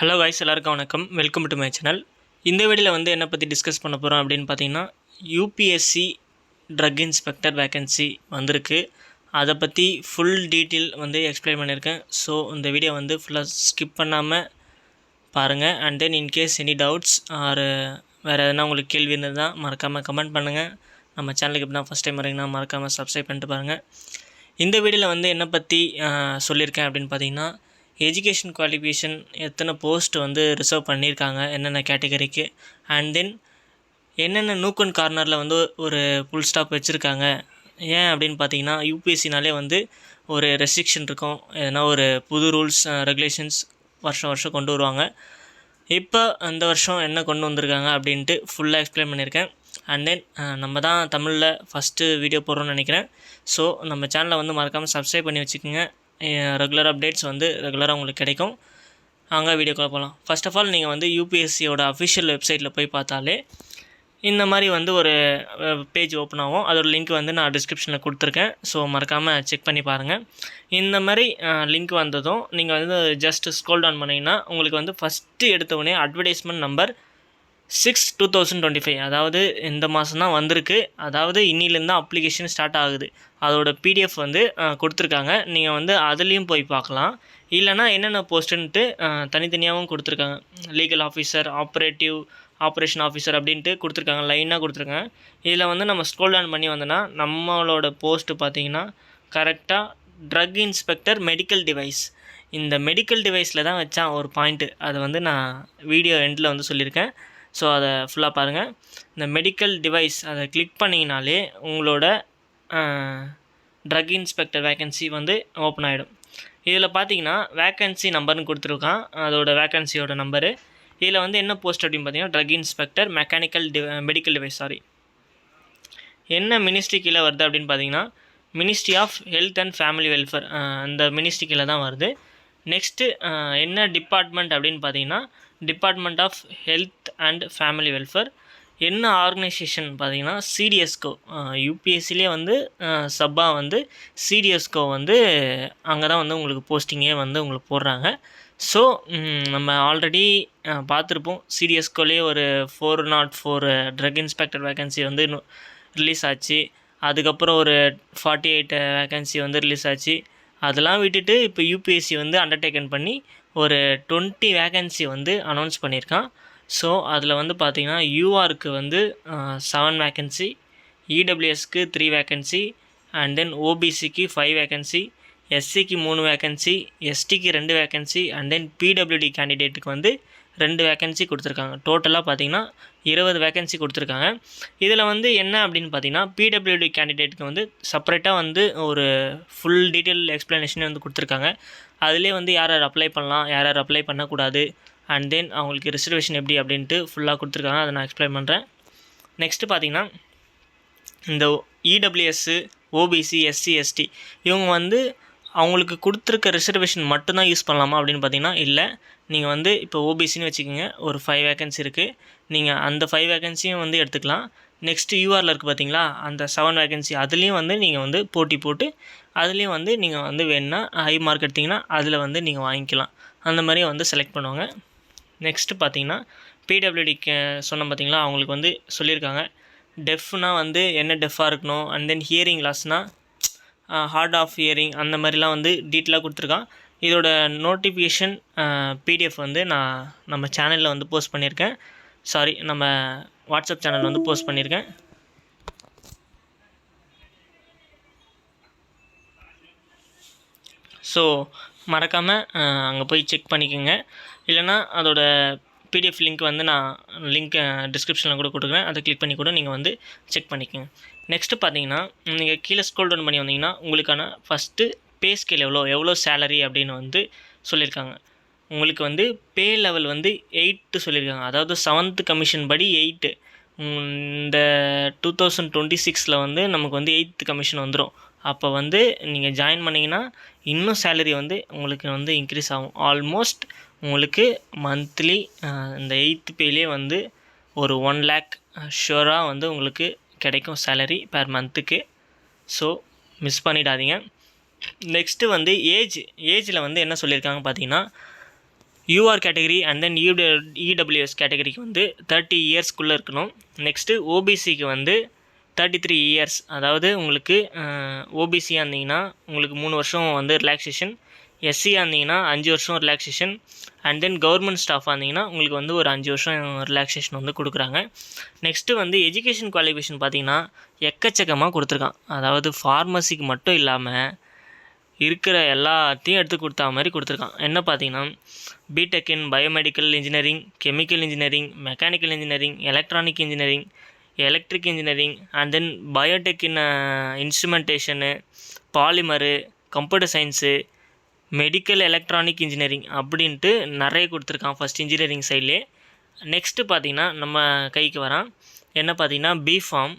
Hello guys, எல்லாருக்கும் வணக்கம். Welcome to my channel. இந்த வீடியோவில் வந்து என்ன பற்றி டிஸ்கஸ் பண்ண போகிறோம் அப்படின்னு பார்த்தீங்கன்னா, யூபிஎஸ்சி ட்ரக் இன்ஸ்பெக்டர் வேக்கன்சி வந்திருக்கு. அதை பற்றி ஃபுல் டீட்டெயில் வந்து எக்ஸ்பிளைன் பண்ணியிருக்கேன். ஸோ இந்த வீடியோ வந்து ஃபுல்லாக ஸ்கிப் பண்ணாமல் பாருங்கள். And then in case any doubts or வேறு எதனா உங்களுக்கு கேள்வி இருந்ததுன்னா மறக்காமல் கமெண்ட் பண்ணுங்கள். நம்ம சேனலுக்கு இப்போ தான் ஃபஸ்ட் டைம் வரீங்கன்னா மறக்காமல் சப்ஸ்கிரைப் பண்ணிட்டு பாருங்கள். இந்த வீடியோவில் வந்து என்ன பற்றி சொல்லியிருக்கேன் அப்படின்னு பார்த்தீங்கன்னா, எஜுகேஷன் குவாலிஃபிகேஷன் எத்தனை போஸ்ட் வந்து ரிசர்வ் பண்ணியிருக்காங்க, என்னென்ன கேட்டகரிக்கு, அண்ட் தென் என்னென்ன நூக் அண்ட் கார்னரில் வந்து ஒரு ஃபுல் ஸ்டாப் வச்சுருக்காங்க. ஏன் அப்படின்னு பார்த்தீங்கன்னா, யூபிஎஸ்சினாலே வந்து ஒரு ரெஸ்ட்ரிக்ஷன் இருக்கும். எதனா ஒரு புது ரூல்ஸ் ரெகுலேஷன்ஸ் வருஷம் கொண்டு வருவாங்க. இப்போ அந்த வருஷம் என்ன கொண்டு வந்திருக்காங்க அப்படின்ட்டு ஃபுல்லாக எக்ஸ்பிளைன் பண்ணியிருக்கேன். அண்ட் தென் நம்ம தான் தமிழில் ஃபஸ்ட்டு வீடியோ போடுறோன்னு நினைக்கிறேன். ஸோ நம்ம சேனலை வந்து மறக்காமல் சப்ஸ்கிரைப் பண்ணி வச்சுக்கோங்க. ரெகுலர் அப்டேட்ஸ் வந்து ரெகுலராக உங்களுக்கு கிடைக்கும். அங்கே வீடியோக்குள்ளே போகலாம். ஃபர்ஸ்ட் ஆஃப் ஆல் நீங்கள் வந்து யூபிஎஸ்சியோட அஃபிஷியல் வெப்சைட்டில் போய் பார்த்தாலே இந்த மாதிரி வந்து ஒரு பேஜ் ஓப்பன் ஆகும். அதோட லிங்க் வந்து நான் டிஸ்கிரிப்ஷனில் கொடுத்துருக்கேன். ஸோ மறக்காமல் செக் பண்ணி பாருங்கள். இந்த மாதிரி லிங்க் வந்ததும் நீங்கள் வந்து ஜஸ்ட் ஸ்க்ரோல் டவுன் பண்ணிங்கன்னா உங்களுக்கு வந்து ஃபஸ்ட்டு எடுத்தவுடனே அட்வர்டைஸ்மெண்ட் நம்பர் 6/2025, அதாவது இந்த மாதம் தான் வந்திருக்கு. அதாவது இன்னிலேருந்து தான் அப்ளிகேஷன் ஸ்டார்ட் ஆகுது. அதோட பிடிஎஃப் வந்து கொடுத்துருக்காங்க. நீங்கள் வந்து அதுலேயும் போய் பார்க்கலாம். இல்லைனா என்னென்ன போஸ்ட்டுன்ட்டு தனித்தனியாகவும் கொடுத்துருக்காங்க. லீகல் ஆஃபீஸர், ஆப்ரேஷன் ஆஃபீஸர் அப்படின்ட்டு கொடுத்துருக்காங்க. லைனாக கொடுத்துருக்காங்க. இதில் வந்து நம்ம ஸ்க்ரோல் டவுன் பண்ணி வந்தோன்னா நம்மளோட போஸ்ட்டு பார்த்திங்கன்னா கரெக்டாக ட்ரக் இன்ஸ்பெக்டர் மெடிக்கல் டிவைஸ். இந்த மெடிக்கல் டிவைஸில் தான் வச்சான் ஒரு பாயிண்ட்டு. அதை வந்து நான் வீடியோ எண்டில் வந்து சொல்லியிருக்கேன். ஸோ அதை ஃபுல்லாக பாருங்கள். இந்த மெடிக்கல் டிவைஸ் அதை கிளிக் பண்ணிங்கனாலே உங்களோட ட்ரக் இன்ஸ்பெக்டர் வேக்கன்சி வந்து ஓப்பன் ஆகிடும். இதில் பார்த்தீங்கன்னா வேக்கன்சி நம்பர்னு கொடுத்துருக்கான். அதோட வேக்கன்சியோட நம்பரு. இதில் வந்து என்ன போஸ்ட் அப்படின்னு பார்த்தீங்கன்னா ட்ரக் இன்ஸ்பெக்டர் மெடிக்கல் டிவைஸ். என்ன மினிஸ்ட்ரி கீழே வருது அப்படின்னு பார்த்தீங்கன்னா ministry of health and family welfare. அந்த மினிஸ்ட்ரி கீழே தான் வருது. நெக்ஸ்ட்டு என்ன டிபார்ட்மெண்ட் அப்படின்னு பார்த்தீங்கன்னா department of health and family welfare. என்ன ஆர்கனைசேஷன் பார்த்தீங்கன்னா சிடிஎஸ்கோ. யூபிஎஸ்சிலே வந்து சப்பாக வந்து சிடிஎஸ்கோ வந்து அங்கே தான் வந்து உங்களுக்கு போஸ்டிங்கே வந்து உங்களுக்கு போடுறாங்க. ஸோ நம்ம ஆல்ரெடி பார்த்துருப்போம். சிடிஎஸ்கோலேயே ஒரு 404 ட்ரக் இன்ஸ்பெக்டர் வேக்கன்சி வந்து ரிலீஸ் ஆச்சு. அதுக்கப்புறம் ஒரு 48 வேக்கன்சி வந்து ரிலீஸ் ஆச்சு. அதெல்லாம் விட்டுட்டு இப்போ யூபிஎஸ்சி வந்து அண்டர்டேக்கன் பண்ணி ஒரு 20 வேக்கன்சி வந்து அனௌன்ஸ் பண்ணியிருக்கான். ஸோ அதில் வந்து பார்த்திங்கன்னா யூஆருக்கு வந்து 7 வேக்கன்சி, இடபிள்யூஎஸ்க்கு 3 வேக்கன்சி, அண்ட் தென் ஓபிசிக்கு 5 வேக்கன்சி, எஸ்சிக்கு 3 வேக்கன்சி, எஸ்டிக்கு 2 வேக்கன்சி, அண்ட் தென் பிடபிள்யூடி கேண்டிடேட்டுக்கு வந்து 2 வேக்கன்சி கொடுத்துருக்காங்க. டோட்டலாக பார்த்திங்கன்னா 20 வேக்கன்சி கொடுத்துருக்காங்க. இதில் வந்து என்ன அப்படின்னு பார்த்தீங்கன்னா பிடபிள்யூடி கேண்டிடேட்டுக்கு வந்து செப்பரேட்டாக வந்து ஒரு ஃபுல் டீட்டெயில் எக்ஸ்ப்ளனேஷனே வந்து கொடுத்துருக்காங்க. அதிலே வந்து யார் அப்ளை பண்ணலாம், யார் அப்ளை பண்ணக்கூடாது, அண்ட் தென் அவங்களுக்கு ரிசர்வேஷன் எப்படி அப்படின்ட்டு ஃபுல்லாக கொடுத்துருக்காங்க. அதை நான் எக்ஸ்பிளைன் பண்ணுறேன். நெக்ஸ்ட்டு பார்த்திங்கன்னா இந்த இடபிள்யூஎஸ்ஸு, ஓபிசி, எஸ்சி, எஸ்டி இவங்க வந்து அவங்களுக்கு கொடுத்துருக்க ரிசர்வேஷன் மட்டும்தான் யூஸ் பண்ணலாமா அப்படின்னு பார்த்தீங்கன்னா இல்லை. நீங்கள் வந்து இப்போ ஓபிசின்னு வச்சுக்கோங்க, ஒரு 5 வேக்கன்சி இருக்குது. நீங்கள் அந்த 5 வேக்கன்சியும் வந்து எடுத்துக்கலாம். நெக்ஸ்ட்டு யூஆரில் இருக்குது பார்த்தீங்களா, அந்த 7 வேக்கன்சி அதுலேயும் வந்து நீங்கள் வந்து போட்டி போட்டு அதுலேயும் வந்து நீங்கள் வந்து வேணுன்னா ஹை மார்க் எடுத்திங்கன்னா அதில் வந்து நீங்கள் வாங்கிக்கலாம். அந்த மாதிரி வந்து செலக்ட் பண்ணுவாங்க. நெக்ஸ்ட்டு பார்த்தீங்கன்னா பிடபிள்யூடிக்கு சொன்ன பார்த்தீங்களா, அவங்களுக்கு வந்து சொல்லியிருக்காங்க டெஃப்னால் வந்து என்ன டெஃபாக இருக்கணும், அண்ட் தென் ஹியரிங் லாஸ்னால் ஹார்ட் ஆஃப் ஹியரிங் அந்த மாதிரிலாம் வந்து டீட்டெயிலாக கொடுத்துருக்கான். இதோட நோட்டிஃபிகேஷன் பிடிஎஃப் வந்து நம்ம சேனலில் வந்து போஸ்ட் பண்ணியிருக்கேன். நம்ம வாட்ஸ்அப் சேனல் வந்து போஸ்ட் பண்ணியிருக்கேன். ஸோ மறக்காமல் அங்கே போய் செக் பண்ணிக்கோங்க. இல்லைனா அதோட பிடிஎஃப் லிங்க் வந்து நான் டிஸ்கிரிப்ஷனில் கூட கொடுக்குறேன். அதை கிளிக் பண்ணி கூட நீங்கள் வந்து செக் பண்ணிக்கோங்க. நெக்ஸ்ட்டு பார்த்தீங்கன்னா நீங்கள் கீழே ஸ்க்ரோல் டவுன் பண்ணி வந்தீங்கன்னா உங்களுக்கான ஃபஸ்ட்டு பே ஸ்கேல் எவ்வளோ சேலரி அப்படின்னு வந்து சொல்லியிருக்காங்க. உங்களுக்கு வந்து பே லெவல் வந்து 8 சொல்லியிருக்காங்க. அதாவது 7th கமிஷன் படி 8. இந்த 2026 வந்து நமக்கு வந்து 8th கமிஷன் வந்துடும். அப்போ வந்து நீங்கள் ஜாயின் பண்ணிங்கன்னா இன்னும் சேலரி வந்து உங்களுக்கு வந்து இன்க்ரீஸ் ஆகும். ஆல்மோஸ்ட் உங்களுக்கு மந்த்லி இந்த 8th பேலேயே வந்து ஒரு 1 lakh ஷுவராக வந்து உங்களுக்கு கிடைக்கும் சேலரி பெர் மந்த்துக்கு. ஸோ மிஸ் பண்ணிடாதீங்க. நெக்ஸ்ட்டு வந்து ஏஜில் வந்து என்ன சொல்லியிருக்காங்க பார்த்தீங்கன்னா you are category and then EWS கேட்டகரிக்கு வந்து 30 இயர்ஸ்க்குள்ளே இருக்கணும். நெக்ஸ்ட்டு ஓபிசிக்கு வந்து 33 இயர்ஸ், அதாவது உங்களுக்கு ஓபிசியாக இருந்தீங்கன்னா உங்களுக்கு 3 வருஷம் வந்து ரிலாக்ஸேஷன், எஸ்சியாக இருந்தீங்கன்னா 5 வருஷம் ரிலாக்ஸேஷன், அண்ட் தென் கவர்மெண்ட் ஸ்டாஃபாக இருந்தீங்கன்னா உங்களுக்கு வந்து ஒரு 5 வருஷம் ரிலாக்ஸேஷன் வந்து கொடுக்குறாங்க. நெக்ஸ்ட்டு வந்து எஜுகேஷன் குவாலிஃபிகேஷன் பார்த்திங்கன்னா எக்கச்சக்கமாக கொடுத்துருக்கான். அதாவது ஃபார்மசிக்கு மட்டும் இல்லாமல் இருக்கிற எல்லாத்தையும் எடுத்து கொடுத்தா மாதிரி கொடுத்துருக்கான். என்ன பார்த்தீங்கன்னா BTech in biomedical engineering, chemical engineering, mechanical engineering, electronic engineering, electric engineering, and then biotech in instrumentation, polymer, computer science, medical electronic engineering அப்படின்ட்டு நிறைய கொடுத்துருக்கான் ஃபஸ்ட் இன்ஜினியரிங் சைட்லேயே. நெக்ஸ்ட்டு பார்த்திங்கன்னா நம்ம கைக்கு வரான் என்ன பார்த்திங்கன்னா பிஃபார்ம்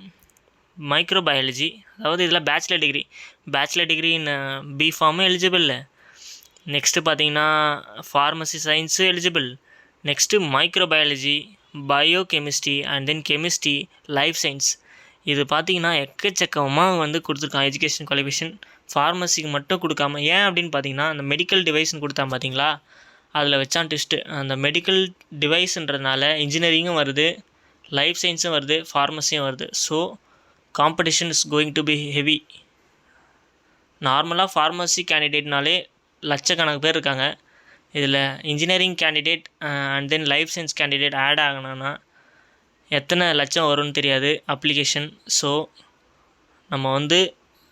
மைக்ரோபயாலஜி, அதாவது இதில் பேச்சுலர் டிகிரி இன் பிஃபார்மும் எலிஜிபிள். நெக்ஸ்ட்டு பார்த்தீங்கன்னா pharmacy science eligible. Next microbiology, biochemistry, and then chemistry, life science, இது பார்த்திங்கன்னா எக்கச்சக்கமாக வந்து கொடுத்துருக்கான் எஜுகேஷன் குவாலிஃபிகேஷன். ஃபார்மசிக்கு மட்டும் கொடுக்காம ஏன் அப்படின்னு பார்த்தீங்கன்னா அந்த மெடிக்கல் டிவைஸ்ன்னு கொடுத்தான் பார்த்தீங்களா, அதில் வச்சான் ட்விஸ்ட்டு. அந்த மெடிக்கல் டிவைஸ்ன்றதுனால இன்ஜினியரிங்கும் வருது, லைஃப் சயின்ஸும் வருது, ஃபார்மசியும் வருது. So competition is going to be heavy. நார்மலாக ஃபார்மசி கேண்டிடேட்னாலே லட்சக்கணக்கு பேர் இருக்காங்க. இதில் engineering candidate and then life science candidate add ஆகணும்னா எத்தனை லட்சம் வரும்னு தெரியாது அப்ளிகேஷன். ஸோ நம்ம வந்து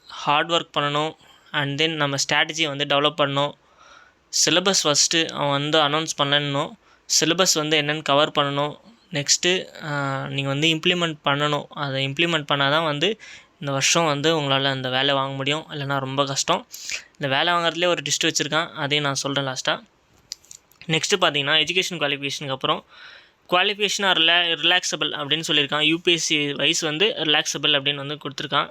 ஹார்ட் ஒர்க் பண்ணணும், அண்ட் தென் நம்ம ஸ்ட்ராட்டஜியை வந்து டெவலப் பண்ணணும். சிலபஸ் ஃபஸ்ட்டு அவன் வந்து அனௌன்ஸ் பண்ணணும், சிலபஸ் வந்து என்னென்னு கவர் பண்ணணும். நெக்ஸ்ட்டு நீங்கள் வந்து இம்ப்ளிமெண்ட் பண்ணணும். அதை இம்ப்ளிமெண்ட் பண்ணால் தான் வந்து இந்த வருஷம் வந்து உங்களால் அந்த வேலை வாங்க முடியும், இல்லைனா ரொம்ப கஷ்டம். இந்த வேலை வாங்குறதுலேயே ஒரு லிஸ்ட் வச்சுருக்கான், அதையும் நான் சொல்கிறேன் லாஸ்ட்டாக. நெக்ஸ்ட்டு பார்த்தீங்கன்னா எஜுகேஷன் குவாலிஃபிகேஷனுக்கு அப்புறம் குவாலிஃபிகேஷன் ஆர் ரிலாக்ஸபிள் அப்படின்னு சொல்லியிருக்கான். யூபிஎஸ்சி வைஸ் வந்து ரிலாக்ஸபிள் அப்படின்னு வந்து கொடுத்துருக்கான்.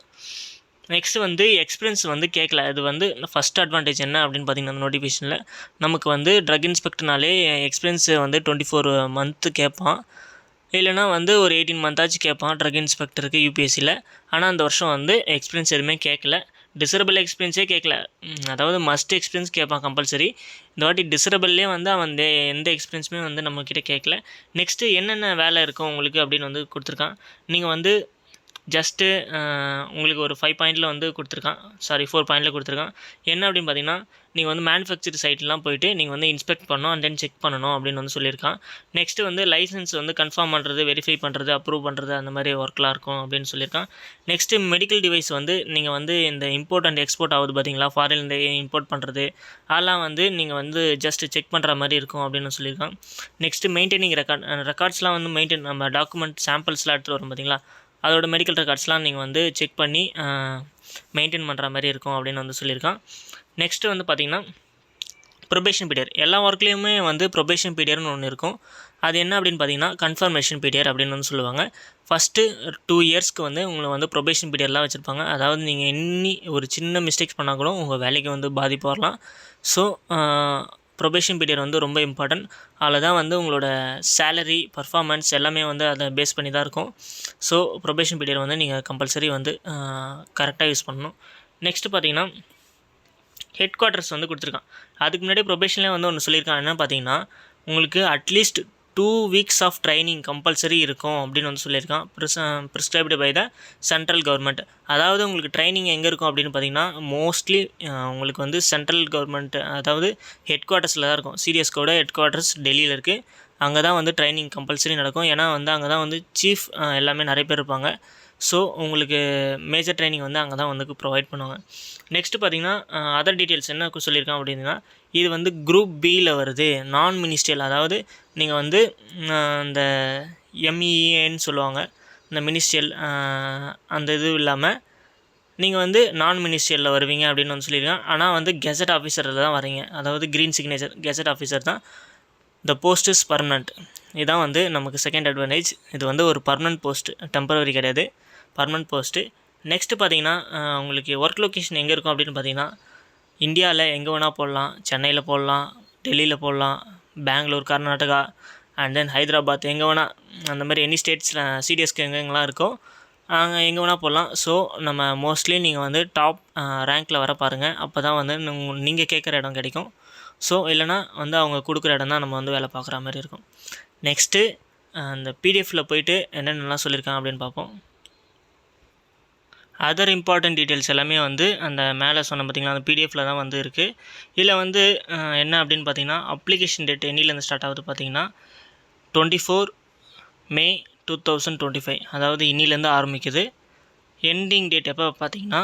நெக்ஸ்ட்டு வந்து எக்ஸ்பீரியன்ஸ் வந்து கேட்கல. இது வந்து ஃபஸ்ட் அட்வான்டேஜ் என்ன அப்படின்னு பார்த்தீங்கன்னா நோட்டிஃபிகேஷனில் நமக்கு வந்து ட்ரக் இன்ஸ்பெக்டர்னாலே எக்ஸ்பீரியன்ஸ் வந்து 24 மந்த்து கேட்பான், இல்லைனா வந்து ஒரு 18 மந்த்தாச்சும் கேட்பான் ட்ரக் இன்ஸ்பெக்டருக்கு யூபிஎஸ்சியில். ஆனால் அந்த வருஷம் வந்து எக்ஸ்பீரியன்ஸ் எதுவுமே கேட்கல, டிசரபிள் எக்ஸ்பீரியன்ஸே கேட்கல. அதாவது மஸ்ட் எக்ஸ்பீரியன்ஸ் கேட்பான் கம்பல்சரி. இந்த வாட்டி டிசரபிள்லேயே வந்து அவன் எந்த எக்ஸ்பீரியன்ஸுமே வந்து நம்மக்கிட்ட கேட்கல. நெக்ஸ்ட்டு என்னென்ன வேலை இருக்கும் உங்களுக்கு அப்படின்னு வந்து கொடுத்துருக்கான். நீங்கள் வந்து ஜஸ்ட்டு உங்களுக்கு ஒரு 5 பாயிண்டில் வந்து கொடுத்துருக்கான், 4 பாயிண்டில் கொடுத்துருக்கான். என்ன அப்படின்னு பார்த்தீங்கன்னா நீங்கள் வந்து மேனுஃபேக்சர் சைட்லாம் போய்ட்டு நீங்கள் வந்து இன்ஸ்பெக்ட் பண்ணணும், அண்ட் தென் செக் பண்ணணும் அப்படின்னு வந்து சொல்லியிருக்கான். நெக்ஸ்ட்டு வந்து லைசன்ஸ் வந்து கன்ஃபார்ம் பண்ணுறது, வெரிஃபை பண்ணுறது, அப்ரூவ் பண்ணுறது, அந்த மாதிரி ஒர்க்லாம் இருக்கும் அப்படின்னு சொல்லியிருக்கான். நெக்ஸ்ட்டு மெடிக்கல் டிவைஸ் வந்து நீங்கள் வந்து இந்த இம்போர்ட் அண்ட் எக்ஸ்போர்ட் ஆகுது பார்த்தீங்களா, ஃபாரின்லேருந்து இம்போர்ட் பண்ணுறது, அதெல்லாம் வந்து நீங்கள் வந்து ஜஸ்ட்டு செக் பண்ணுற மாதிரி இருக்கும் அப்படின்னு சொல்லியிருக்கான். நெக்ஸ்ட்டு மெயின்டைனிங் ரெக்கார்ட்ஸ்லாம் வந்து நம்ம டாக்குமெண்ட் சாம்பிள்ஸ்லாம் எடுத்துகிட்டு வரும் பார்த்தீங்களா, அதோட மெடிக்கல் ரெக்கார்ட்ஸ்லாம் நீங்கள் வந்து செக் பண்ணி மெயின்டைன் பண்ணுற மாதிரி இருக்கும் அப்படின்னு வந்து சொல்லியிருக்கான். நெக்ஸ்ட்டு வந்து பார்த்திங்கன்னா ப்ரொபேஷன் பீரியட். எல்லா ஒர்க்லேயுமே வந்து ப்ரொபேஷன் பீரியட்னு ஒன்று இருக்கும். அது என்ன அப்படின்னு பார்த்தீங்கன்னா கன்ஃபர்மேஷன் பீரியட் அப்படின்னு வந்து சொல்லுவாங்க. ஃபஸ்ட்டு 2 இயர்ஸ்க்கு வந்து உங்களை வந்து ப்ரொபேஷன் பீரியட்லாம் வச்சுருப்பாங்க. அதாவது நீங்கள் ஒரு சின்ன மிஸ்டேக்ஸ் பண்ணால் கூட உங்கள் வேலைக்கு வந்து பாதிப்பு வரலாம். ஸோ ப்ரொபேஷன் பீரியட் வந்து ரொம்ப இம்பார்ட்டன்ட். அதில் தான் வந்து உங்களோட சேலரி, பர்ஃபார்மன்ஸ் எல்லாமே வந்து அதை பேஸ் பண்ணி தான் இருக்கும். ஸோ ப்ரொபேஷன் பீரியட் வந்து நீங்கள் கம்பல்சரி வந்து கரெக்டாக யூஸ் பண்ணணும். நெக்ஸ்ட்டு பார்த்தீங்கன்னா ஹெட் குவார்ட்டர்ஸ் வந்து கொடுத்துருக்கான். அதுக்கு முன்னாடியே ப்ரொபேஷன்லேயே வந்து ஒன்று சொல்லியிருக்கான். என்ன பார்த்தீங்கன்னா உங்களுக்கு at least 2 weeks of training compulsory இருக்கும் அப்படின்னு வந்து சொல்லியிருக்கான். Prescribed by the central government. அதாவது உங்களுக்கு ட்ரைனிங் எங்கே இருக்கும் அப்படின்னு பார்த்தீங்கன்னா மோஸ்ட்லி உங்களுக்கு வந்து சென்ட்ரல் கவர்மெண்ட், அதாவது ஹெட் குவார்ட்டர்ஸில் தான் இருக்கும். சிடிஎஸ்கோட ஹெட் குவார்ட்டர்ஸ் டெல்லியில் இருக்குது. அங்கே தான் வந்து ட்ரைனிங் கம்பல்சரி நடக்கும். ஏன்னா வந்து அங்கே தான் வந்து சீஃப் எல்லாமே நிறைய பேர் இருப்பாங்க. ஸோ உங்களுக்கு மேஜர் ட்ரைனிங் வந்து அங்கே தான் வந்து ப்ரொவைட் பண்ணுவாங்க. நெக்ஸ்ட்டு பார்த்திங்கன்னா அதர் டீட்டெயில்ஸ் என்ன சொல்லியிருக்கான் அப்படின்னா இது வந்து குரூப் பியில் வருது, நான் மினிஸ்ட்ரியல். அதாவது நீங்கள் வந்து இந்த எம்இஏன்னு சொல்லுவாங்க, இந்த மினிஸ்ட்ரியல் அந்த இது இல்லாமல் நீங்கள் வந்து நான் மினிஸ்ட்ரியலில் வருவீங்க அப்படின்னு வந்து சொல்லியிருக்காங்க. ஆனால் வந்து கெசட் ஆஃபீஸரில் தான் வரீங்க. அதாவது க்ரீன் சிக்னேச்சர் கெசட் ஆஃபீஸர் தான். The post is permanent. இதுதான் வந்து நமக்கு செகண்ட் அட்வான்டேஜ். இது வந்து ஒரு பர்மனன்ட் போஸ்ட்டு, டெம்பரவரி கிடையாது, பர்மனன்ட் போஸ்ட்டு. நெக்ஸ்ட்டு பார்த்தீங்கன்னா உங்களுக்கு ஒர்க் லொக்கேஷன் எங்கே இருக்கும் அப்படின்னு பார்த்தீங்கன்னா இந்தியாவில் எங்கே வேணால் போடலாம். சென்னையில் போடலாம், டெல்லியில் போடலாம், பெங்களூர், கர்நாடகா, அண்ட் தென் ஹைதராபாத், எங்கே வேணால் அந்த மாதிரி எனி ஸ்டேட்ஸில் சிடிஎஸ்க்கு எங்கெங்கெல்லாம் இருக்கோ அங்கே எங்கே வேணால் போடலாம். ஸோ நம்ம மோஸ்ட்லி நீங்கள் வந்து டாப் ரேங்க்கில் வர பாருங்கள். அப்போ தான் வந்து நீங்கள் கேட்குற இடம் கிடைக்கும். ஸோ இல்லைனா வந்து அவங்க கொடுக்குற இடம் தான் நம்ம வந்து வேலை பார்க்குற மாதிரி இருக்கும். நெக்ஸ்ட்டு அந்த பிடிஎஃப்பில் போய்ட்டு என்னென்னலாம் சொல்லியிருக்காங்க அப்படின்னு பார்ப்போம். அதர் இம்பார்ட்டன்ட் டீட்டெயில்ஸ் எல்லாமே வந்து அந்த மேலே சொன்ன பார்த்திங்களா அந்த பிடிஎஃப்பில் தான் வந்து இருக்குது. இதில் வந்து என்ன அப்படின்னு பார்த்தீங்கன்னா அப்ளிகேஷன் டேட் என்னிலேருந்து ஸ்டார்ட் ஆகுது பார்த்தீங்கன்னா 24 May 2025, அதாவது இன்னிலேருந்து ஆரம்பிக்குது. எண்டிங் டேட் எப்போ பார்த்தீங்கன்னா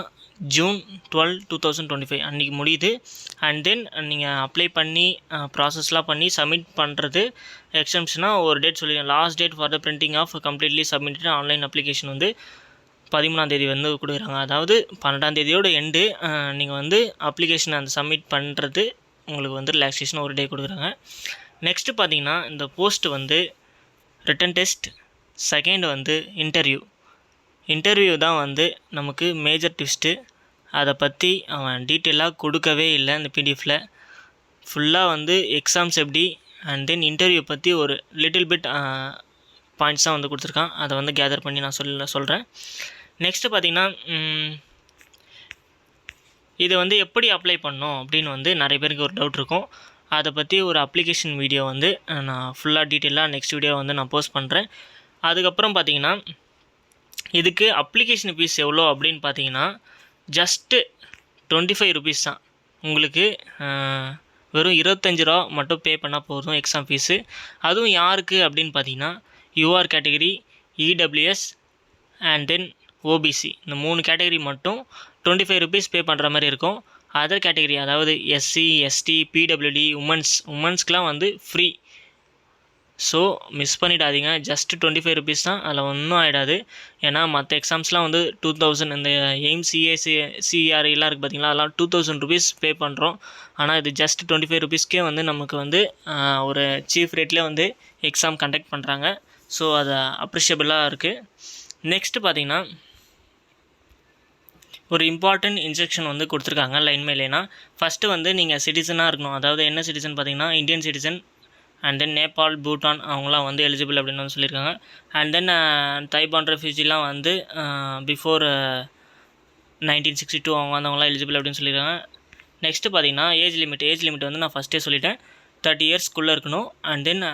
June 12, 2025 அன்றைக்கி முடியுது. அண்ட் தென் நீங்கள் அப்ளை பண்ணி ப்ராசஸ்லாம் பண்ணி சப்மிட் பண்ணுறது எக்ஸம்ஷனாக ஒரு டேட் சொல்லிடுறேன். Last date for the printing of completely submitted online application வந்து 13ஆம் வந்து கொடுக்குறாங்க. அதாவது 12ஆம் எண்டு நீங்கள் வந்து அப்ளிகேஷன் அந்த சப்மிட் பண்ணுறது உங்களுக்கு வந்து ரிலாக்ஸேஷன் ஒரு டே கொடுக்குறாங்க. நெக்ஸ்ட்டு பார்த்தீங்கன்னா இந்த போஸ்ட்டு வந்து ரிட்டன் டெஸ்ட், செகண்ட் வந்து இன்டர்வியூ தான் வந்து நமக்கு மேஜர் ட்விஸ்ட்டு. அதை பற்றி அவன் டீட்டெயிலாக கொடுக்கவே இல்லை இந்த பிடிஎஃப்பில். ஃபுல்லாக வந்து எக்ஸாம்ஸ் எப்படி அண்ட் தென் இன்டர்வியூ பற்றி ஒரு லிட்டில் பிட் பாயிண்ட்ஸ் தான் வந்து கொடுத்துருக்கான். அதை வந்து கேதர் பண்ணி நான் சொல்கிறேன். நெக்ஸ்ட்டு பார்த்திங்கன்னா இது வந்து எப்படி அப்ளை பண்ணோம் அப்படின்னு வந்து நிறைய பேருக்கு ஒரு டவுட் இருக்கும். அதை பற்றி ஒரு அப்ளிகேஷன் வீடியோ வந்து நான் ஃபுல்லாக டீட்டெயிலாக நெக்ஸ்ட் வீடியோ வந்து நான் போஸ்ட் பண்ணுறேன். அதுக்கப்புறம் பார்த்திங்கன்னா இதுக்கு அப்ளிகேஷன் ஃபீஸ் எவ்வளோ அப்படின்னு பார்த்தீங்கன்னா ஜஸ்ட்டு 25 rupees தான். உங்களுக்கு வெறும் 25 ரூபா மட்டும் பே பண்ணால் போதும் எக்ஸாம் ஃபீஸு. அதுவும் யாருக்கு அப்படின்னு பார்த்தீங்கன்னா you are category, EWS and then OBC, இந்த 3 கேட்டகரி மட்டும் 25 rupees பே பண்ணுற மாதிரி இருக்கும். அதர் கேட்டகரி அதாவது எஸ்சி, எஸ்டி, பிடபிள்யூடி, உமன்ஸ்க்கெலாம் வந்து ஃப்ரீ. ஸோ மிஸ் பண்ணிடாதீங்க. ஜஸ்ட்டு 25 rupees தான், அதில் ஒன்றும் ஆகிடாது. ஏன்னா மற்ற எக்ஸாம்ஸ்லாம் வந்து 2000, இந்த எய்ம் சிஆர்இலாம் இருக்குது பார்த்தீங்களா, அதெல்லாம் 2000 rupees பே பண்ணுறோம். ஆனால் இது ஜஸ்ட் 25 rupeesக்கே வந்து நமக்கு வந்து ஒரு சீஃப் ரேட்லேயே வந்து எக்ஸாம் கண்டக்ட் பண்ணுறாங்க. ஸோ அது அப்ரிஷியபிளாக இருக்குது. நெக்ஸ்ட்டு பார்த்தீங்கன்னா ஒரு இம்பார்ட்டன்ட் இன்ஸ்ட்ரக்ஷன் வந்து கொடுத்துருக்காங்க லைன் மேலேனா. ஃபஸ்ட்டு வந்து நீங்கள் சிட்டிசனாக இருக்கணும். அதாவது என்ன சிட்டிசன் பார்த்தீங்கன்னா Indian citizen and then Nepal, Bhutan அவங்களாம் வந்து எலிஜிபிள் அப்படின்னு வந்து சொல்லியிருக்காங்க. அண்ட் தென் தைபான் ரெஃப்யூஜிலாம் வந்து பிஃபோர் 1962 அவங்க வந்தவங்களாம் எலிஜிபிள் அப்படின்னு சொல்லியிருக்காங்க. நெக்ஸ்ட்டு பார்த்தீங்கன்னா ஏஜ் லிமிட் வந்து நான் ஃபஸ்ட்டே சொல்லிட்டேன், 30 yearsக்குள்ளே இருக்கணும். And then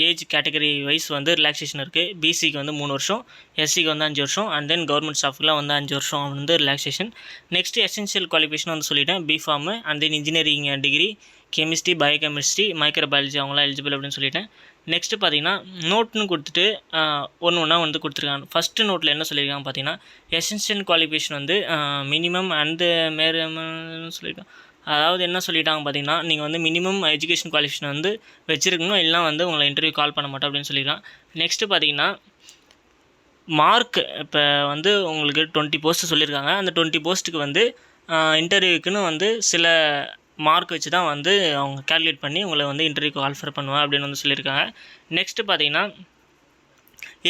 age category wise வந்து ரிலாக்ஸேஷன் இருக்குது. பிசிக்கு வந்து 3 வருஷம், எஸ்சிக்கு வந்து 5 வருஷம், அண்ட் தென் கவர்மெண்ட் ஸ்டாஃப்க்குலாம் வந்து 5 வருஷம் வந்து ரிலாக்ஸேஷன். நெக்ஸ்ட்டு எசென்ஷியல் குவாலிஃபிகேஷன் வந்து சொல்லிட்டேன், BPharm and then engineering degree, chemistry, biochemistry, microbiology அவங்களாம் எலிஜிபிள் அப்படின்னு சொல்லிட்டேன். நெக்ஸ்ட்டு பார்த்தீங்கன்னா நோட்னு கொடுத்துட்டு ஒன்று வந்து கொடுத்துருக்காங்க. ஃபஸ்ட்டு நோட்டில் என்ன சொல்லியிருக்காங்க பார்த்தீங்கன்னா எசென்ஷியல் குவாலிஃபிகேஷன் வந்து மினிமம் அண்டு மேரம்னு சொல்லியிருக்காங்க. அதாவது என்ன சொல்லிட்டாங்க பார்த்தீங்கன்னா நீங்கள் வந்து மினிமம் எஜுகேஷன் குவாலிஃபிகேஷன் வந்து வச்சுருக்கணும், இல்லைனா வந்து உங்களை இன்டர்வியூ கால் பண்ண மாட்டோம் அப்படின்னு சொல்லியிருக்காங்க. நெக்ஸ்ட்டு பார்த்தீங்கன்னா மார்க் இப்போ வந்து உங்களுக்கு 20 போஸ்ட்டு சொல்லியிருக்காங்க. அந்த 20 போஸ்ட்டுக்கு வந்து இன்டர்வியூக்குன்னு வந்து சில மார்க் வச்சு தான் வந்து அவங்க கேல்குலேட் பண்ணி உங்களை வந்து இன்டர்வியூக்கு ஆல்ஃபர் பண்ணுவேன் அப்படின்னு வந்து சொல்லியிருக்காங்க. நெக்ஸ்ட்டு பார்த்தீங்கன்னா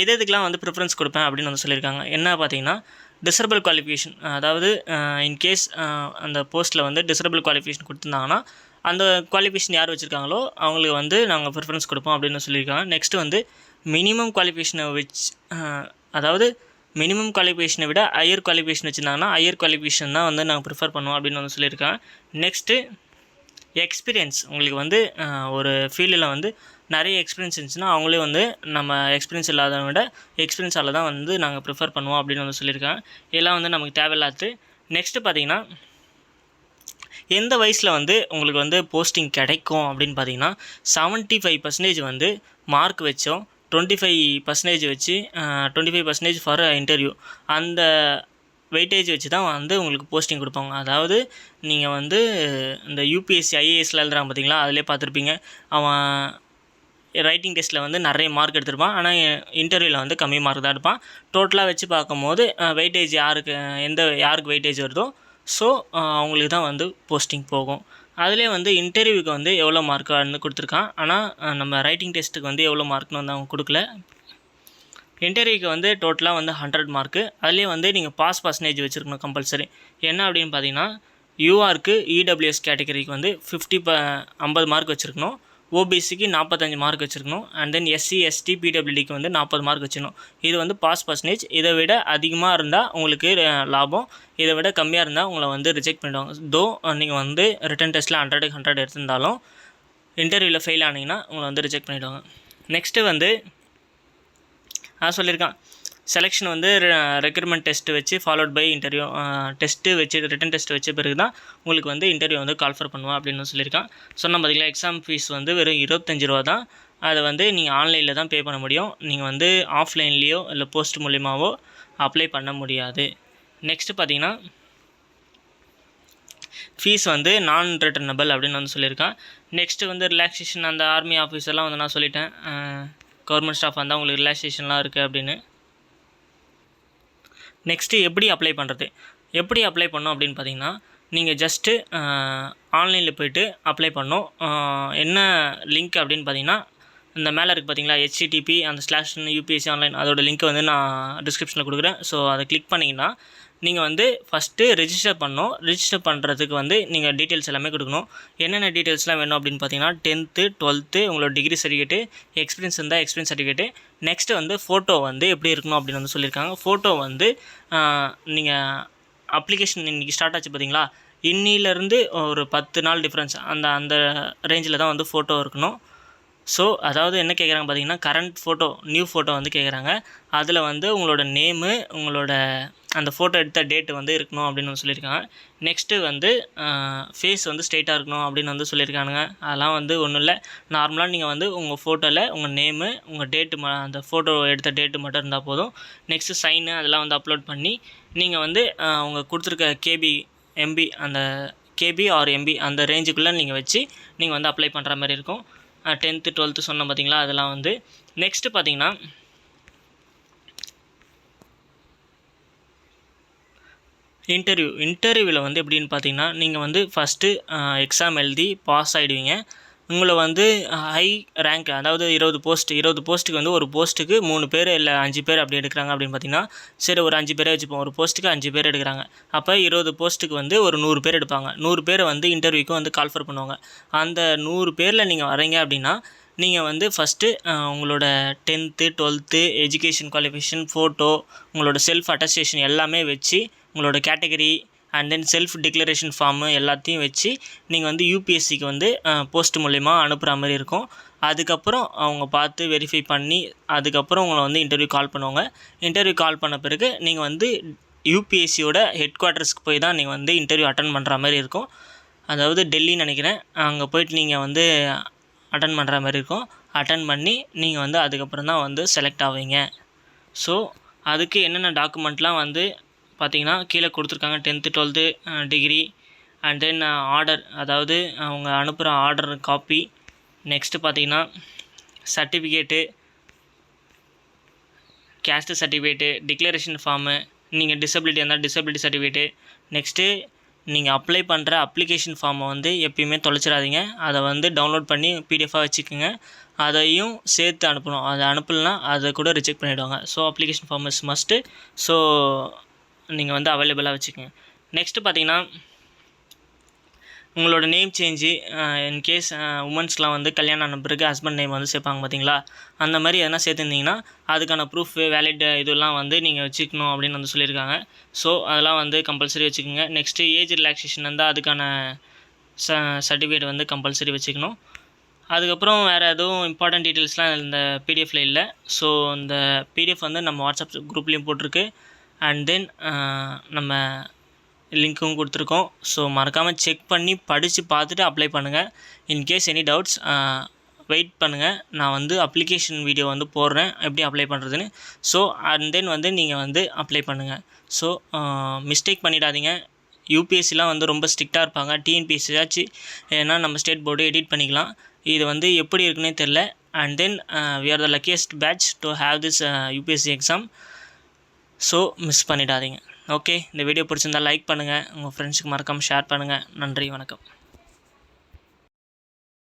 எதுக்கெலாம் வந்து ப்ரிஃபரன்ஸ் கொடுப்பேன் அப்படின்னு வந்து சொல்லியிருக்காங்க. என்ன பார்த்தீங்கன்னா டிசரபிள் குவாலிஃபிகேஷன், அதாவது இன்கேஸ் அந்த போஸ்ட்டில் வந்து டிசரபிள் குவாலிஃபிகேஷன் கொடுத்துருந்தாங்கன்னா அந்த குவாலிஃபிகேஷன் யார் வச்சுருக்காங்களோ அவங்களுக்கு வந்து நாங்கள் ப்ரிஃபரன்ஸ் கொடுப்போம் அப்படின்னு சொல்லியிருக்காங்க. நெக்ஸ்ட்டு வந்து மினிமம் குவாலிஃபிகேஷனை அதாவது மினிமம் குவாலிஃபிகேஷனை விட ஹையர் குவாலிஃபிகேஷன் வச்சுருந்தாங்கன்னா ஹையர் குவாலிஃபிகேஷன் தான் வந்து நாங்கள் ப்ரிஃபர் பண்ணுவோம் அப்படின்னு வந்து சொல்லியிருக்காங்க. நெக்ஸ்ட்டு எக்ஸ்பீரியன்ஸ், உங்களுக்கு வந்து ஒரு ஃபீல்டில் வந்து நிறைய எக்ஸ்பீரியன்ஸ் இருந்துச்சுன்னா அவங்களே வந்து நம்ம எக்ஸ்பீரியன்ஸ் இல்லாதவங்க விட எக்ஸ்பீரியன்ஸால் தான் வந்து நாங்கள் ப்ரிஃபர் பண்ணுவோம் அப்படின்னு வந்து சொல்லியிருக்காங்க. இதெல்லாம் வந்து நமக்கு தேவையில்லாது. நெக்ஸ்ட்டு பார்த்தீங்கன்னா எந்த வயசில் வந்து உங்களுக்கு வந்து போஸ்டிங் கிடைக்கும் அப்படின்னு பார்த்தீங்கன்னா 75% வந்து மார்க் வச்சோம், 25% வச்சு 25% ஃபார் இன்டர்வியூ, அந்த வெயிட்டேஜ் வச்சு தான் வந்து உங்களுக்கு போஸ்டிங் கொடுப்பாங்க. அதாவது நீங்கள் வந்து இந்த யூபிஎஸ்சி ஐஏஎஸ்லாம் எழுதுறாங்க பார்த்தீங்களா, அதிலே பார்த்துருப்பீங்க, அவன் ரைட்டிங் டெஸ்ட்டில் வந்து நிறைய மார்க் எடுத்திருப்பான், ஆனால் இன்டர்வியூவில் வந்து கம்மி மார்க் தான் எடுப்பான். டோட்டலாக வச்சு பார்க்கும்போது வெயிட்டேஜ் யாருக்கு வெயிட்டேஜ் வருதோ ஸோ அவங்களுக்கு தான் வந்து போஸ்டிங் போகும். அதிலே வந்து இன்டர்வியூக்கு வந்து எவ்வளோ மார்க் வந்து கொடுத்துருக்கான், ஆனால் நம்ம ரைட்டிங் டெஸ்ட்டுக்கு வந்து எவ்வளோ மார்க்னு வந்து அவங்க கொடுக்கல. இன்டர்வியூக்கு வந்து டோட்டலாக வந்து 100 மார்க்கு. அதுலேயே வந்து நீங்கள் பாஸ் பர்சன்டேஜ் வச்சுருக்கணும் கம்பல்சரி. என்ன அப்படின்னு பார்த்தீங்கன்னா யூஆருக்கு இடபிள்யூஎஸ் கேட்டகரிக்கு வந்து 50 மார்க் வச்சுருக்கணும், ஓபிசிக்கு 45 மார்க் வச்சுருக்கணும். அண்ட் தென் எஸ்சி எஸ்டி பிடபிள்யூடிக்கு வந்து 40 மார்க் வச்சுக்கணும். இது வந்து பாஸ் பர்சன்டேஜ். இதை விட அதிகமாக இருந்தால் உங்களுக்கு லாபம், இதை விட கம்மியாக இருந்தால் உங்களை வந்து ரிஜெக்ட் பண்ணிவிடுவாங்க. தோ நீங்கள் வந்து ரிட்டன் டெஸ்ட்டில் 100க்கு 100 எடுத்திருந்தாலும் இன்டர்வியூவில் ஃபெயில் ஆனீங்கன்னா உங்களை வந்து ரிஜெக்ட் பண்ணிவிடுவாங்க. நெக்ஸ்ட்டு வந்து சொல்லியிருக்கான், செலெக்ஷன் வந்து ரெக்ரூட்மெண்ட் டெஸ்ட்டு வச்சு ஃபாலோட் பை இன்டர்வியூ டெஸ்ட்டு வச்சு ரிட்டன் டெஸ்ட்டு வச்ச பிறகு தான் உங்களுக்கு வந்து இன்டர்வியூ வந்து கால்ஃபர் பண்ணுவோம் அப்படின்னு சொல்லியிருக்கான். சொன்னால் பார்த்தீங்களா, எக்ஸாம் ஃபீஸ் வந்து வெறும் 25 ரூபா தான். அதை வந்து நீங்கள் ஆன்லைனில் தான் பே பண்ண முடியும். நீங்கள் வந்து ஆஃப்லைன்லேயோ இல்லை போஸ்ட் மூலியமாகவோ அப்ளை பண்ண முடியாது. நெக்ஸ்ட்டு பார்த்தீங்கன்னா ஃபீஸ் வந்து நான் ரிட்டர்னபிள் அப்படின்னு வந்து சொல்லியிருக்கான். நெக்ஸ்ட்டு வந்து ரிலாக்ஸேஷன், அந்த ஆர்மி ஆஃபீஸர்லாம் வந்து நான் சொல்லிட்டேன், கவர்மெண்ட் ஸ்டாஃப் வந்தால் உங்களுக்கு ரிலாக்ஸேஷன்லாம் இருக்குது அப்படின்னு. நெக்ஸ்ட்டு எப்படி அப்ளை பண்ணுறது, எப்படி அப்ளை பண்ணோம் அப்படின்னு பார்த்தீங்கன்னா, நீங்கள் ஜஸ்ட்டு ஆன்லைனில் போய்ட்டு அப்ளை பண்ணோம். என்ன லிங்க் அப்படின்னு பார்த்தீங்கன்னா, இந்த மேலே இருக்குது பார்த்தீங்களா, HTTP அந்த /UPSC ஆன்லைன், அதோட லிங்க்கை வந்து நான் டிஸ்கிரிப்ஷனில் கொடுக்குறேன். ஸோ அதை கிளிக் பண்ணிங்கன்னா நீங்கள் வந்து ஃபஸ்ட்டு ரெஜிஸ்டர் பண்ணணும். ரெஜிஸ்டர் பண்ணுறதுக்கு வந்து நீங்கள் டீட்டெயில்ஸ் எல்லாமே கொடுக்கணும். என்னென்ன டீட்டெயில்ஸ்லாம் வேணும் அப்படின்னு பார்த்தீங்கன்னா, 10th 12th உங்களோட டிகிரி சர்டிஃபிகேட்டு, எக்ஸ்பீரியன்ஸ் இருந்தால் எக்ஸ்பீரியன்ஸ் சர்டிஃபிகேட்டு. நெக்ஸ்ட்டு வந்து ஃபோட்டோ வந்து எப்படி இருக்கணும் அப்படின்னு வந்து சொல்லியிருக்காங்க. ஃபோட்டோ வந்து நீங்கள் அப்ளிகேஷன் இன்றைக்கி ஸ்டார்ட் ஆச்சு பார்த்தீங்களா, இன்னிலேருந்து ஒரு 10 நாள் டிஃப்ரென்ஸ், அந்த ரேஞ்சில் தான் வந்து ஃபோட்டோ இருக்கணும். ஸோ அதாவது என்ன கேட்குறாங்க பார்த்தீங்கன்னா, கரண்ட் ஃபோட்டோ, நியூ ஃபோட்டோ வந்து கேட்குறாங்க. அதில் வந்து உங்களோட நேமு, உங்களோட அந்த ஃபோட்டோ எடுத்த டேட்டு வந்து இருக்கணும் அப்படின்னு வந்து சொல்லியிருக்காங்க. நெக்ஸ்ட்டு வந்து ஃபேஸ் வந்து ஸ்ட்ரெயிட்டாக இருக்கணும் அப்படின்னு வந்து சொல்லியிருக்கானுங்க. அதெல்லாம் வந்து ஒன்றும் இல்லை, நார்மலாக நீங்கள் வந்து உங்கள் ஃபோட்டோவில் உங்கள் நேமு, உங்கள் டேட்டு அந்த ஃபோட்டோ எடுத்த டேட்டு மட்டும் இருந்தால் போதும். நெக்ஸ்ட்டு சைனு அதெல்லாம் வந்து அப்லோட் பண்ணி நீங்கள் வந்து அவங்க கொடுத்துருக்க எம்பி அந்த கேபி ஆர் எம்பி அந்த ரேஞ்சுக்குள்ளே நீங்கள் வச்சு நீங்கள் வந்து அப்ளை பண்ணுற மாதிரி இருக்கும். 10th 12th சொன்னோம் பார்த்தீங்களா, அதெல்லாம் வந்து. நெக்ஸ்ட்டு பார்த்தீங்கன்னா இன்டர்வியூவில் வந்து எப்படின்னு பார்த்தீங்கன்னா, நீங்கள் வந்து ஃபஸ்ட்டு எக்ஸாம் எழுதி பாஸ் ஆகிடுவீங்க. உங்களை வந்து ஹை ரேங்க், அதாவது 20 போஸ்ட்டுக்கு வந்து ஒரு போஸ்ட்டுக்கு 3 பேர் இல்லை 5 பேர் அப்படி எடுக்கிறாங்க அப்படின்னு பார்த்தீங்கன்னா, சரி ஒரு 5 பேரே வச்சுப்போம், ஒரு போஸ்ட்டுக்கு 5 பேர் எடுக்கிறாங்க. அப்போ 20 போஸ்ட்டுக்கு வந்து ஒரு 100 பேர் எடுப்பாங்க. 100 பேரை வந்து இன்டர்வியூக்கு வந்து கால்ஃபர் பண்ணுவாங்க. அந்த 100 பேரில் நீங்கள் வரீங்க அப்படின்னா, நீங்கள் வந்து ஃபஸ்ட்டு உங்களோட 10th 12th education qualification, photo, உங்களோட செல்ஃப் அட்டஸ்டேஷன் எல்லாமே வச்சு, உங்களோட category and then self declaration form எல்லாத்தையும் வச்சு நீங்கள் வந்து யூபிஎஸ்சிக்கு வந்து போஸ்ட் மூலிமா அனுப்புகிற மாதிரி இருக்கும். அதுக்கப்புறம் அவங்க பார்த்து வெரிஃபை பண்ணி அதுக்கப்புறம் உங்களை வந்து இன்டர்வியூ கால் பண்ணுவாங்க. இன்டர்வியூ கால் பண்ண பிறகு நீங்கள் வந்து யூபிஎஸ்சியோட ஹெட் குவார்ட்டர்ஸ்க்கு போய் தான் நீங்கள் வந்து இன்டர்வியூ அட்டன் பண்ணுற மாதிரி இருக்கும். அதாவது டெல்லின்னு நினைக்கிறேன். அங்கே போய்ட்டு நீங்கள் வந்து அட்டன் பண்ணுற மாதிரி இருக்கும். அட்டன் பண்ணி நீங்கள் வந்து அதுக்கப்புறம் தான் வந்து செலக்ட் ஆவீங்க. ஸோ அதுக்கு என்னென்ன டாக்குமெண்ட்லாம் வந்து பார்த்தீங்கன்னா கீழே கொடுத்துருக்காங்க. 10th 12th degree and then order, அதாவது அவங்க அனுப்புகிற ஆர்டர் காப்பி. நெக்ஸ்ட்டு பார்த்தீங்கன்னா certificate, caste certificate, declaration form, நீங்கள் டிசபிலிட்டி இருந்தால் டிசபிலிட்டி சர்டிஃபிகேட்டு. நெக்ஸ்ட்டு நீங்கள் அப்ளை பண்ணுற அப்ளிகேஷன் ஃபார்மை வந்து எப்பயுமே தொலைச்சிடாதீங்க. அதை வந்து டவுன்லோட் பண்ணி பிடிஎஃபாக வச்சுக்கோங்க. அதையும் சேர்த்து அனுப்பணும். அதை அனுப்பலைன்னா அதை கூட ரிஜெக்ட் பண்ணிவிடுவாங்க. So application form is must. So நீங்கள் வந்து அவைலபிளாக வச்சுக்கோங்க. நெக்ஸ்ட்டு பார்த்தீங்கன்னா உங்களோட நேம் சேஞ்சு, இன்கேஸ் உமன்ஸ்லாம் வந்து கல்யாணம் ஆன பிறகு ஹஸ்பண்ட் நேம் வந்து சேர்ப்பாங்க பார்த்தீங்களா, அந்த மாதிரி எதனா சேர்த்துருந்தீங்கன்னா அதுக்கான ப்ரூஃப், வேலிட் இதெல்லாம் வந்து நீங்கள் வச்சுக்கணும் அப்படின்னு வந்து சொல்லியிருக்காங்க. ஸோ அதெல்லாம் வந்து கம்பல்சரி வச்சுக்கோங்க. நெக்ஸ்ட்டு ஏஜ் ரிலாக்ஸேஷன் இருந்தால் அதுக்கான சர்டிஃபிகேட் வந்து கம்பல்சரி வச்சுக்கணும். அதுக்கப்புறம் வேறு எதுவும் இம்பார்ட்டன்ட் டீட்டெயில்ஸ்லாம் இந்த பிடிஎஃப்பில் இல்லை. ஸோ இந்த பிடிஎஃப் வந்து நம்ம வாட்ஸ்அப் குரூப்லேயும் போட்டிருக்கு. அண்ட் தென் நம்ம லிங்க்கும் கொடுத்துருக்கோம். ஸோ மறக்காமல் செக் பண்ணி படித்து பார்த்துட்டு அப்ளை பண்ணுங்கள். இன்கேஸ் எனி டவுட்ஸ் வெயிட் பண்ணுங்கள். நான் வந்து அப்ளிகேஷன் வீடியோ வந்து போடுறேன் எப்படி அப்ளை பண்ணுறதுன்னு. ஸோ அண்ட் தென் வந்து நீங்கள் வந்து அப்ளை பண்ணுங்கள். ஸோ மிஸ்டேக் பண்ணிடாதீங்க. யூபிஎஸ்சிலாம் வந்து ரொம்ப ஸ்ட்ரிக்டாக இருப்பாங்க. டிஎன்பிஎஸ்சியாச்சு ஏன்னா நம்ம ஸ்டேட் போர்டு எடிட் பண்ணிக்கலாம். இது வந்து எப்படி இருக்குன்னே தெரில. And then we are the luckiest batch to have this UPSC exam. So miss பண்ணிடாதீங்க. ஓகே, இந்த வீடியோ பிடிச்சிருந்தால் லைக் பண்ணுங்கள், உங்கள் ஃப்ரெண்ட்ஸுக்கு மறக்காமல் ஷேர் பண்ணுங்கள். நன்றி, வணக்கம்.